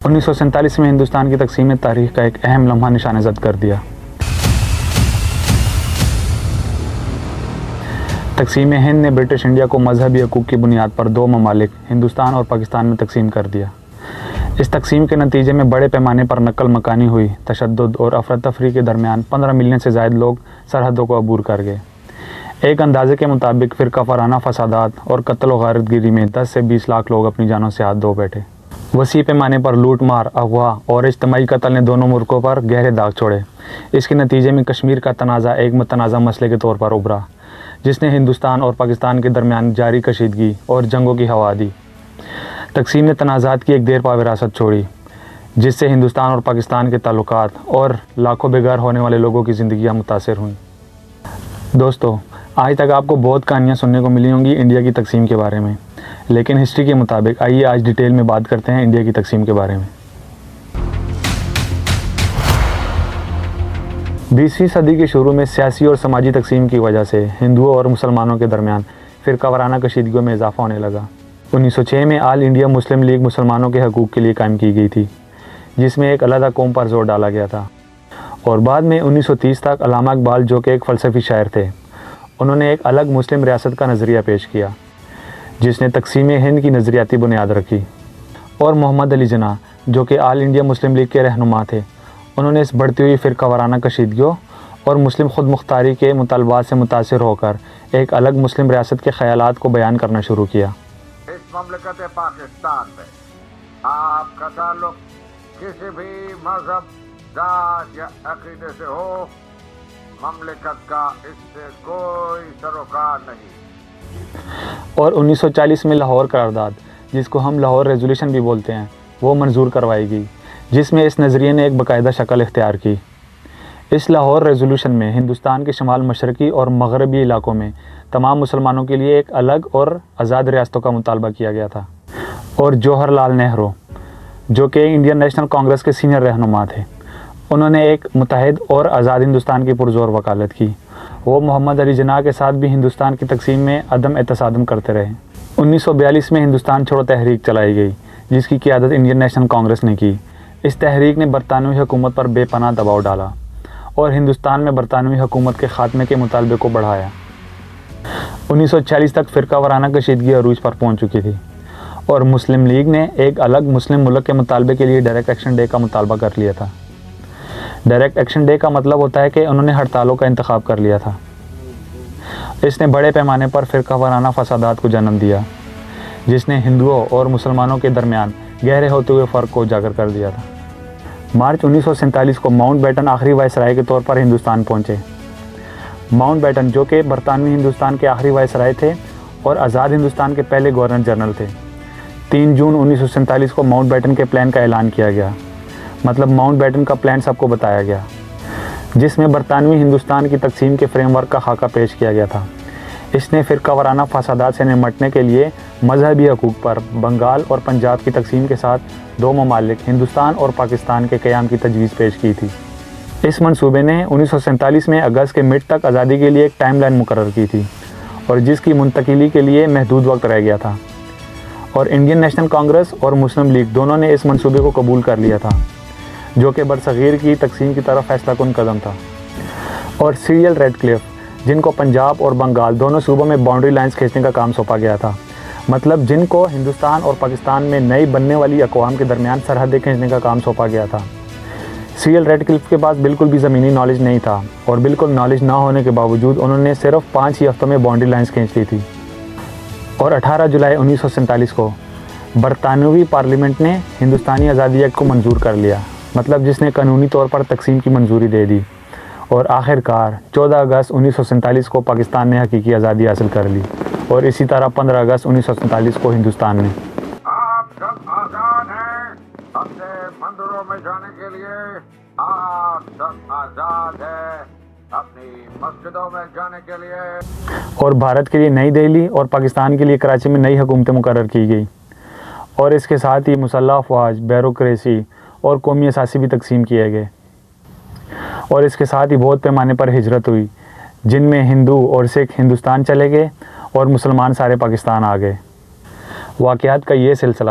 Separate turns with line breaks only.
1947 میں ہندوستان کی تقسیم نے تاریخ کا ایک اہم لمحہ نشان زد کر دیا۔ تقسیم ہند نے برٹش انڈیا کو مذہبی حقوق کی بنیاد پر دو ممالک ہندوستان اور پاکستان میں تقسیم کر دیا۔ اس تقسیم کے نتیجے میں بڑے پیمانے پر نقل مکانی ہوئی، تشدد اور افراتفری کے درمیان 15 ملین سے زائد لوگ سرحدوں کو عبور کر گئے۔ ایک اندازے کے مطابق فرقہ وارانہ فسادات اور قتل و غارت گری میں 10 سے 20 لاکھ لوگ اپنی جانوں سے ہاتھ دھو بیٹھے۔ وسیع پیمانے پر لوٹ مار، اغوا اور اجتماعی قتل نے دونوں ملکوں پر گہرے داغ چھوڑے۔ اس کے نتیجے میں کشمیر کا تنازع ایک متنازع مسئلے کے طور پر ابھرا، جس نے ہندوستان اور پاکستان کے درمیان جاری کشیدگی اور جنگوں کی ہوا دی۔ تقسیم نے تنازعات کی ایک دیر پا وراثت چھوڑی، جس سے ہندوستان اور پاکستان کے تعلقات اور لاکھوں بے گھر ہونے والے لوگوں کی زندگیاں متاثر ہوئیں۔ دوستو، آج تک آپ کو بہت کہانیاں سننے کو ملی ہوں گی انڈیا کی تقسیم کے بارے میں، لیکن ہسٹری کے مطابق آئیے آج ڈیٹیل میں بات کرتے ہیں انڈیا کی تقسیم کے بارے میں۔ 20ویں صدی کے شروع میں سیاسی اور سماجی تقسیم کی وجہ سے ہندوؤں اور مسلمانوں کے درمیان فرقہ وارانہ کشیدگیوں میں اضافہ ہونے لگا۔ 1906 میں آل انڈیا مسلم لیگ مسلمانوں کے حقوق کے لیے قائم کی گئی تھی، جس میں ایک علیحدہ قوم پر زور ڈالا گیا تھا، اور بعد میں 1930 تک علامہ اقبال، جو کہ ایک فلسفی شاعر تھے، انہوں نے ایک الگ مسلم ریاست کا نظریہ پیش کیا، جس نے تقسیم ہند کی نظریاتی بنیاد رکھی۔ اور محمد علی جناح، جو کہ آل انڈیا مسلم لیگ کے رہنما تھے، انہوں نے اس بڑھتی ہوئی فرقہ وارانہ کشیدگیوں اور مسلم خود مختاری کے مطالبات سے متاثر ہو کر ایک الگ مسلم ریاست کے خیالات کو بیان کرنا شروع کیا۔
اس مملکت پاکستان میں آپ کا تعلق کسی بھی مذہب، ذات یا عقیدے سے ہو، مملکت کا اس سے کوئی سروکار نہیں۔
اور 1940 میں لاہور قرارداد، جس کو ہم لاہور ریزولوشن بھی بولتے ہیں، وہ منظور کروائی گئی، جس میں اس نظریے نے ایک باقاعدہ شکل اختیار کی۔ اس لاہور ریزولوشن میں ہندوستان کے شمال مشرقی اور مغربی علاقوں میں تمام مسلمانوں کے لیے ایک الگ اور آزاد ریاستوں کا مطالبہ کیا گیا تھا۔ اور جوہر لال نہرو، جو کہ انڈین نیشنل کانگریس کے سینئر رہنما تھے، انہوں نے ایک متحد اور آزاد ہندوستان کی پرزور وکالت کی۔ وہ محمد علی جناح کے ساتھ بھی ہندوستان کی تقسیم میں عدم اتصادم کرتے رہے۔ 1942 میں ہندوستان چھوڑو تحریک چلائی گئی، جس کی قیادت انڈین نیشنل کانگریس نے کی۔ اس تحریک نے برطانوی حکومت پر بے پناہ دباؤ ڈالا اور ہندوستان میں برطانوی حکومت کے خاتمے کے مطالبے کو بڑھایا۔ 1940 تک فرقہ وارانہ کشیدگی عروج پر پہنچ چکی تھی، اور مسلم لیگ نے ایک الگ مسلم ملک کے مطالبے کے لیے ڈائریکٹ ایکشن ڈے کا مطالبہ کر لیا تھا۔ ڈائریکٹ ایکشن ڈے کا مطلب ہوتا ہے کہ انہوں نے ہڑتالوں کا انتخاب کر لیا تھا۔ اس نے بڑے پیمانے پر فرقہ وارانہ فسادات کو جنم دیا، جس نے ہندوؤں اور مسلمانوں کے درمیان گہرے ہوتے ہوئے فرق کو اجاگر کر دیا تھا۔ مارچ 1947 کو ماؤنٹ بیٹن آخری وائسرائے کے طور پر ہندوستان پہنچے۔ ماؤنٹ بیٹن، جو کہ برطانوی ہندوستان کے آخری وائسرائے تھے اور آزاد ہندوستان کے پہلے گورنر جنرل تھے، 3 جون 1947 کو ماؤنٹ بیٹن کے پلان کا اعلان کیا گیا، مطلب ماؤنٹ بیٹن کا پلان سب کو بتایا گیا، جس میں برطانوی ہندوستان کی تقسیم کے فریم ورک کا خاکہ پیش کیا گیا تھا۔ اس نے فرقہ وارانہ فسادات سے نمٹنے کے لیے مذہبی حقوق پر بنگال اور پنجاب کی تقسیم کے ساتھ دو ممالک ہندوستان اور پاکستان کے قیام کی تجویز پیش کی تھی۔ اس منصوبے نے 1947 میں اگست کے مڈ تک آزادی کے لیے ایک ٹائم لائن مقرر کی تھی، اور جس کی منتقلی کے لیے محدود وقت رہ گیا تھا، اور انڈین نیشنل کانگریس اور مسلم لیگ دونوں نے اس منصوبے کو قبول کر لیا تھا، جو کہ برصغیر کی تقسیم کی طرف فیصلہ کن قدم تھا۔ اور سیریل ریڈ کلف، جن کو پنجاب اور بنگال دونوں صوبوں میں باؤنڈری لائنز کھینچنے کا کام سونپا گیا تھا، مطلب جن کو ہندوستان اور پاکستان میں نئی بننے والی اقوام کے درمیان سرحدیں کھینچنے کا کام سونپا گیا تھا۔ سیریل ریڈ کلف کے پاس بالکل بھی زمینی نالج نہیں تھا، اور بالکل نالج نہ ہونے کے باوجود انہوں نے صرف 5 ہی ہفتوں میں باؤنڈری لائنز کھینچ لی تھی۔ اور 18 جولائی 1947 کو برطانوی پارلیمنٹ نے ہندوستانی آزادی ایکٹ کو منظور کر لیا، مطلب جس نے قانونی طور پر تقسیم کی منظوری دے دی، اور آخر کار 14 اگست 1947 کو پاکستان نے حقیقی آزادی حاصل کر لی، اور اسی طرح 15 اگست 1947 کو ہندوستان نے۔
آپ سب آزاد ہیں اپنے مندروں میں جانے کے لیے، آپ سب آزاد ہیں اپنی مسجدوں میں جانے کے لیے۔
اور بھارت کے لیے نئی دہلی اور پاکستان کے لیے کراچی میں نئی حکومتیں مقرر کی گئی، اور اس کے ساتھ ہی مسلح افواج، بیوروکریسی اور قومی اثاثے بھی تقسیم کیے گئے، اور اس کے ساتھ ہی بہت پیمانے پر ہجرت ہوئی، جن میں ہندو اور سکھ ہندوستان چلے گئے اور مسلمان سارے پاکستان آ گئے۔ واقعات کا یہ سلسلہ